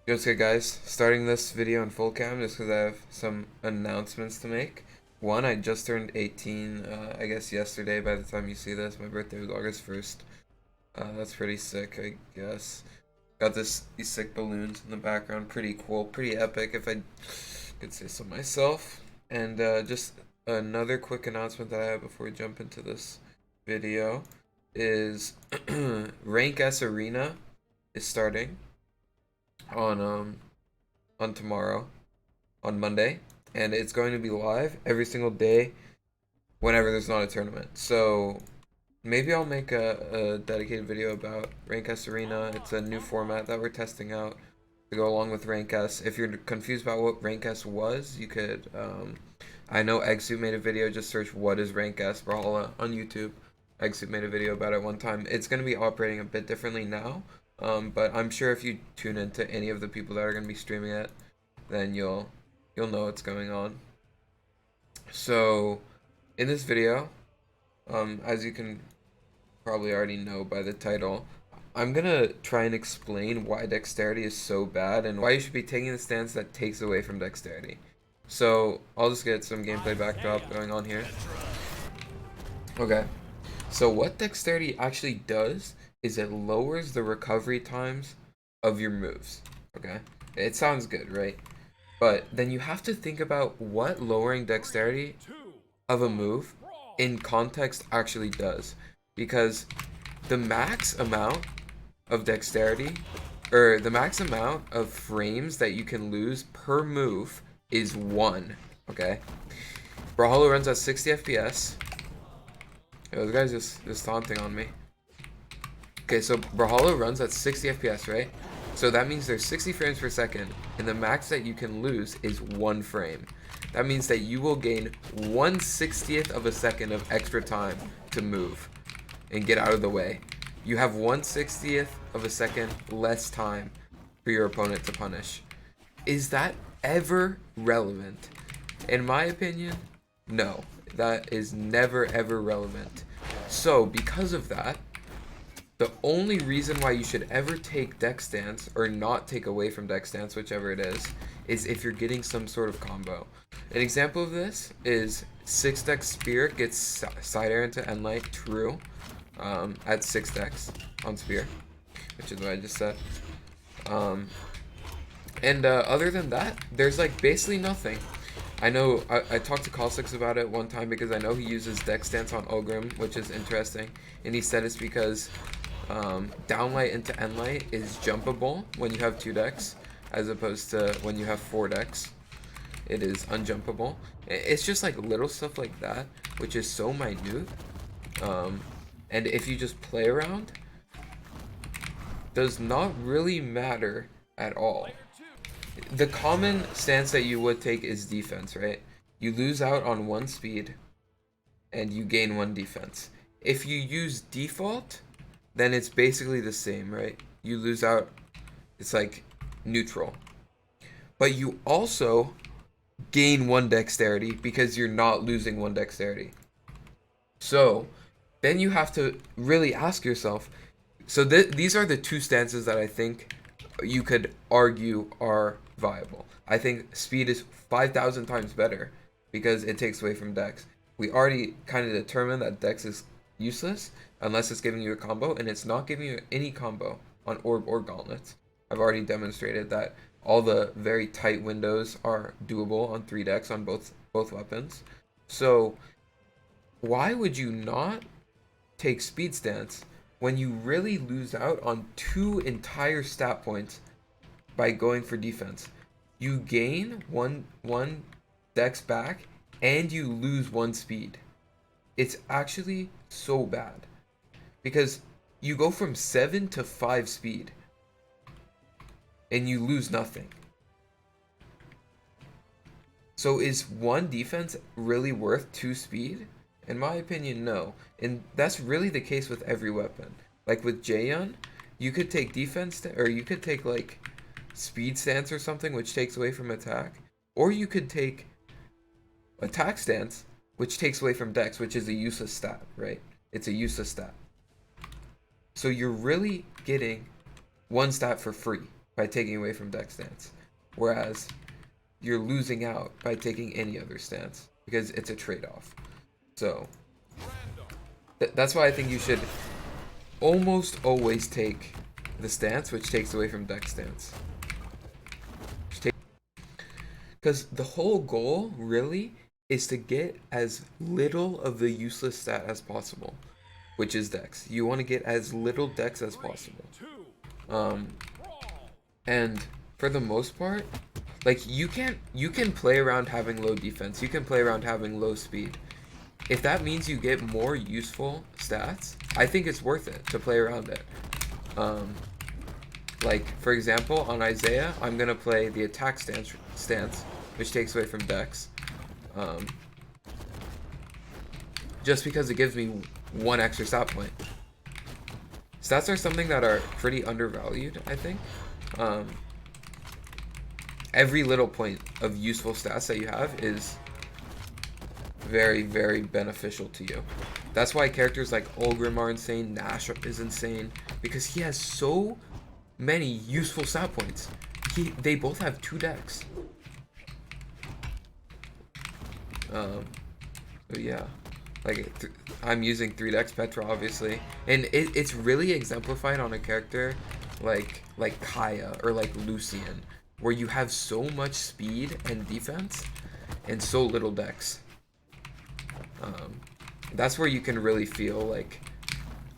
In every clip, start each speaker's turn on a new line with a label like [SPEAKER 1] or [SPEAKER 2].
[SPEAKER 1] What's good, guys? Starting this video in full cam just because I have some announcements to make. One, I just turned 18, I guess yesterday by the time you see this. My birthday was August 1st. That's pretty sick, I guess. Got these sick balloons in the background. Pretty cool, pretty epic if I could say so myself. And just another quick announcement that I have before we jump into this video is Rank S Arena is starting on tomorrow, on Monday, and it's going to be live every single day whenever there's not a tournament. So maybe I'll make a dedicated video about Rank S Arena. It's a new format that we're testing out to go along with Rank S. If you're confused about what Rank S was, you could I know Exu made a video. Just search what is Rank S Brawlhalla on YouTube. Exu made a video about it one time. It's going to be operating a bit differently now. But I'm sure if you tune into any of the people that are going to be streaming it, then you'll know what's going on. So in this video, as you can probably already know by the title, I'm gonna try and explain why dexterity is so bad and why you should be taking the stance that takes away from dexterity. So I'll just get some gameplay backdrop going on here. Okay, so what dexterity actually does is it lowers the recovery times of your moves. Okay, it sounds good, right? But then you have to think about what lowering dexterity of a move in context actually does, because the max amount of dexterity, or the max amount of frames that you can lose per move is 1. Okay, Brawlhalla runs at 60 FPS. Yo, this guy's just taunting on me. Okay, so Brawlhalla runs at 60 FPS, right? So that means there's 60 frames per second, and the max that you can lose is 1 frame. That means that you will gain 1/60th of a second of extra time to move and get out of the way. You have 1/60th of a second less time for your opponent to punish. Is that ever relevant? In my opinion, no. That is never ever relevant. So because of that, the only reason why you should ever take dex stance, or not take away from dex stance, whichever it is if you're getting some sort of combo. An example of this is 6 dex spear gets side air into end light true at 6 dex on spear, which is what I just said. Other than that, there's like basically nothing. I know I talked to Call6 about it one time because I know he uses dex stance on Ogrim, which is interesting, and he said it's because downlight into endlight is jumpable when you have 2 decks, as opposed to when you have 4 decks. It is unjumpable. It's just like little stuff like that, which is so minute. And if you just play around, does not really matter at all. The common stance that you would take is defense, right? You lose out on 1 speed and you gain 1 defense. If you use default, then it's basically the same, right? You lose out, it's like neutral. But you also gain 1 dexterity because you're not losing 1 dexterity. So then you have to really ask yourself, so these are the 2 stances that I think you could argue are viable. I think speed is 5,000 times better because it takes away from dex. We already kind of determined that dex is useless unless it's giving you a combo, and it's not giving you any combo on orb or gauntlets. I've already demonstrated that all the very tight windows are doable on 3 decks on both weapons. So why would you not take speed stance when you really lose out on 2 entire stat points by going for defense? You gain one dex back and you lose 1 speed. It's actually so bad because you go from 7 to 5 speed and you lose nothing. So is 1 defense really worth 2 speed? In my opinion, no. And that's really the case with every weapon. Like with Jaehyun, you could take defense, or you could take like speed stance or something, which takes away from attack. Or you could take attack stance, which takes away from dex, which is a useless stat, right? It's a useless stat. So you're really getting 1 stat for free. by taking away from dex stance, whereas you're losing out by taking any other stance because it's a trade-off. So that's why I think you should almost always take the stance, which takes away from dex stance. Because the whole goal really is to get as little of the useless stat as possible, which is dex. You want to get as little dex as possible. And for the most part, like you can play around having low defense. You can play around having low speed. If that means you get more useful stats, I think it's worth it to play around it. Like for example, on Isaiah, I'm gonna play the attack stance, which takes away from dex. Just because it gives me one extra stat point. Stats are something that are pretty undervalued, I think. Every little point of useful stats that you have is very, very beneficial to you. That's why characters like Ulgrim are insane, Nash is insane, because he has so many useful stat points. They both have 2 dex. But yeah, like I'm using 3 dex Petra obviously, and it's really exemplified on a character like Kaya or like Lucian, where you have so much speed and defense and so little dex. That's where you can really feel like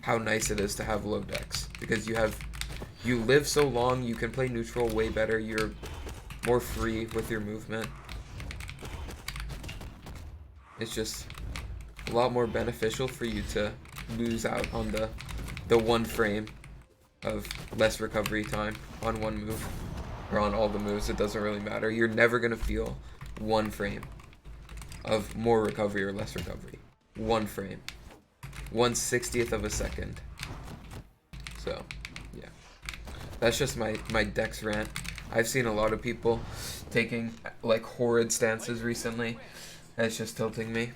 [SPEAKER 1] how nice it is to have low dex, because you live so long, you can play neutral way better, you're more free with your movement. It's just a lot more beneficial for you to lose out on the 1 frame of less recovery time on one move, or on all the moves. It doesn't really matter. You're never gonna feel 1 frame of more recovery or less recovery. 1 frame. 1/60th of a second. So, yeah. That's just my dex rant. I've seen a lot of people taking like horrid stances recently. And it's just tilting me.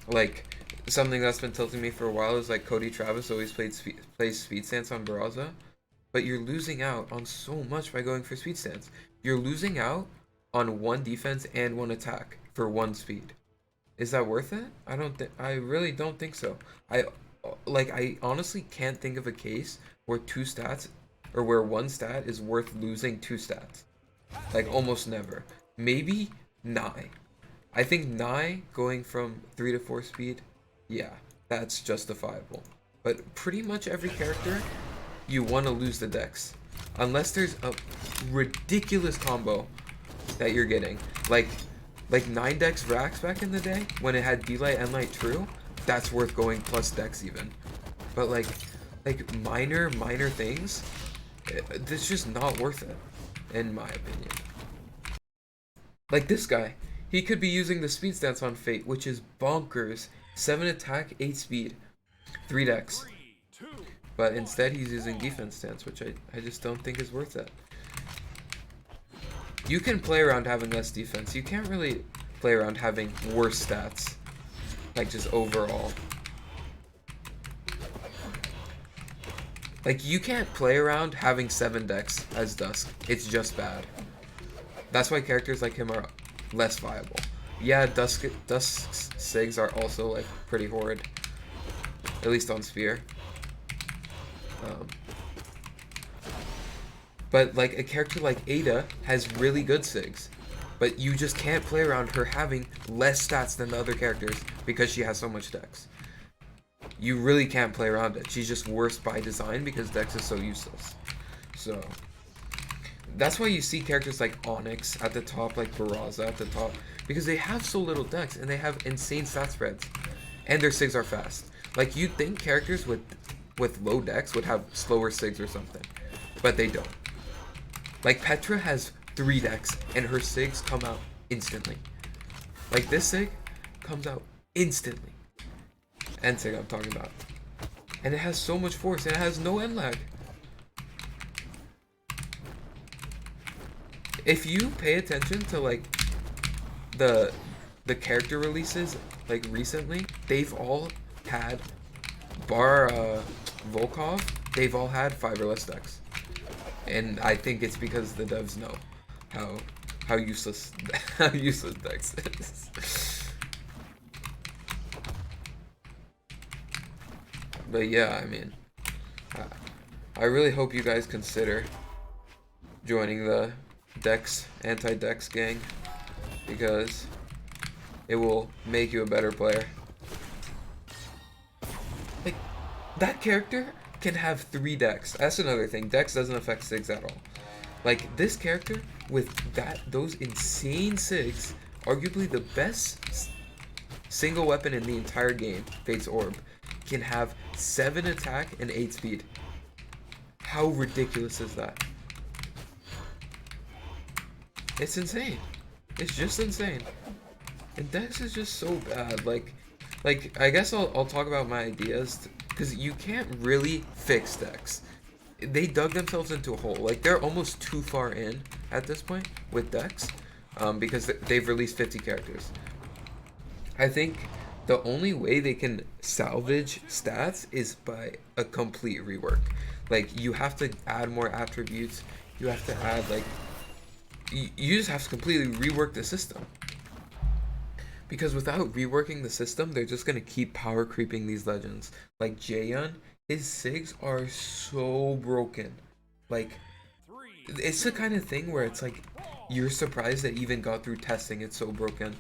[SPEAKER 1] Like, something that's been tilting me for a while is like Cody Travis always plays speed stance on Brawlhalla. But you're losing out on so much by going for speed stance. You're losing out on 1 defense and 1 attack for 1 speed. Is that worth it? I really don't think so. I honestly can't think of a case where 2 stats, or where 1 stat is worth losing 2 stats. Like almost never. Maybe Nai. I think Nai going from 3 to 4 speed, yeah, that's justifiable. But pretty much every character, you want to lose the dex. Unless there's a ridiculous combo that you're getting. Like 9 dex Rax back in the day, when it had D-Light and Light True, that's worth going plus dex even. But like minor things, it's just not worth it, in my opinion. Like this guy. He could be using the speed stance on Fate, which is bonkers. 7 attack, 8 speed, 3 dex. But instead he's using defense stance, which I just don't think is worth it. You can play around having less defense. You can't really play around having worse stats. Like just overall. Like you can't play around having 7 dex as Dusk. It's just bad. That's why characters like him are less viable. Yeah, Dusk's SIGs are also like pretty horrid, at least on Sphere. But like a character like Ada has really good SIGs, but you just can't play around her having less stats than the other characters because she has so much dex. You really can't play around it. She's just worse by design because dex is so useless. So that's why you see characters like Onyx at the top, like Barraza at the top, because they have so little dex and they have insane stat spreads, and their SIGs are fast. Like you'd think characters with low dex would have slower SIGs or something, but they don't. Like Petra has 3 dex and her SIGs come out instantly. Like this SIG comes out instantly. End SIG I'm talking about. And it has so much force and it has no end lag. If you pay attention to like the character releases like recently, they've all had bar Volkov, they've all had 5 or less decks. and I think it's because the devs know how how useless how useless Dex is. But yeah, I mean, I really hope you guys consider joining the Dex anti-Dex gang, because it will make you a better player. Like, that character can have 3 Dex. That's another thing. Dex doesn't affect Sigs at all. Like, this character with those insane Sigs, arguably the best single weapon in the entire game, Fate's Orb, can have 7 attack and 8 speed. How ridiculous is that? It's insane. It's just insane. And Dex is just so bad. Like I guess I'll talk about my ideas, because you can't really fix Dex. They dug themselves into a hole. Like, they're almost too far in at this point with Dex, because they've released 50 characters. I think the only way they can salvage stats is by a complete rework. Like, you have to add more attributes. You have to add, like, you just have to completely rework the system. Because without reworking the system, they're just going to keep power creeping these legends. Like Jaehyun, his SIGs are so broken. Like, it's the kind of thing where it's like, you're surprised that even got through testing, it's so broken.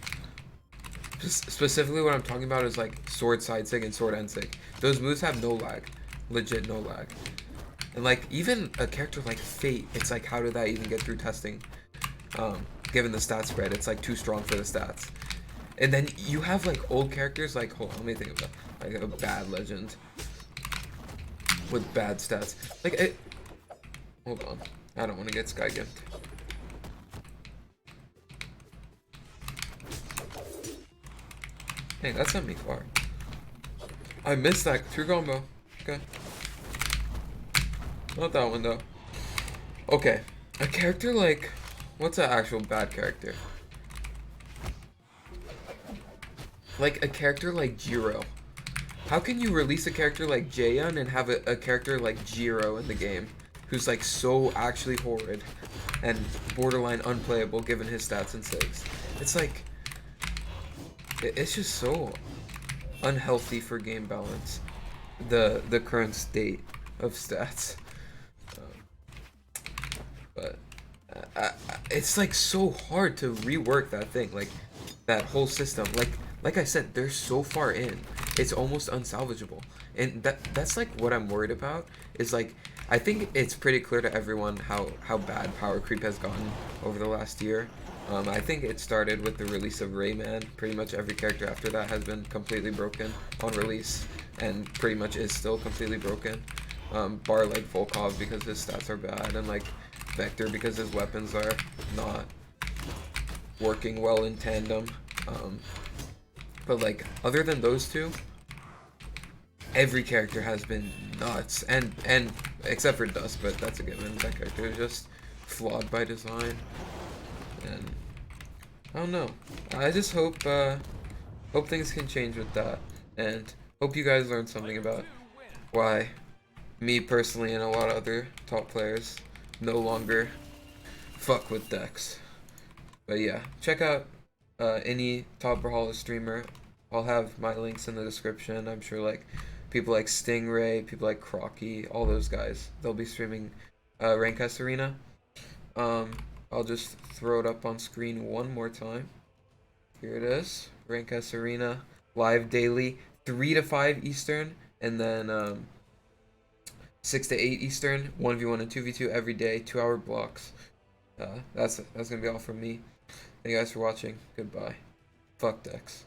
[SPEAKER 1] Specifically what I'm talking about is like sword side sig and sword end sig. Those moves have no lag. Legit no lag. And like, even a character like Fate, it's like, how did that even get through testing? Given the stat spread, it's like too strong for the stats. And then you have like old characters like, hold on, let me think of that. Like a bad legend with bad stats. Like, hold on, I don't want to get Sky Gift. Hey, that sent me far. I missed that true combo. Okay. Not that one though. Okay, a character like, what's an actual bad character? Like a character like Jiro. How can you release a character like Jaehyun and have a character like Jiro in the game, who's like so actually horrid and borderline unplayable given his stats and SIGs? It's like, it's just so unhealthy for game balance, the current state of stats. But it's like so hard to rework that thing, like that whole system. Like I said, they're so far in, it's almost unsalvageable. And that's like what I'm worried about, is like, I think it's pretty clear to everyone how bad power creep has gotten over the last year. I think it started with the release of Rayman. Pretty much every character after that has been completely broken on release, and pretty much is still completely broken. Bar like Volkov because his stats are bad, and like Vector because his weapons are not working well in tandem. But like, other than those two, every character has been nuts, and except for Dust, but that's a given. That character is just flawed by design, and I don't know. I just hope things can change with that, and hope you guys learned something about why me personally and a lot of other top players no longer fuck with Dex. But yeah, check out any top Brawlhalla streamer. I'll have my links in the description. I'm sure like people like Stingray, people like Crocky, all those guys, they'll be streaming Rank S Arena. I'll just throw it up on screen one more time. Here it is, Rank S Arena, live daily, 3 to 5 Eastern, and then 6 to 8 Eastern, 1v1 and 2v2 every day, 2-hour blocks. That's gonna be all from me. Thank you guys for watching. Goodbye. Fuck Dex.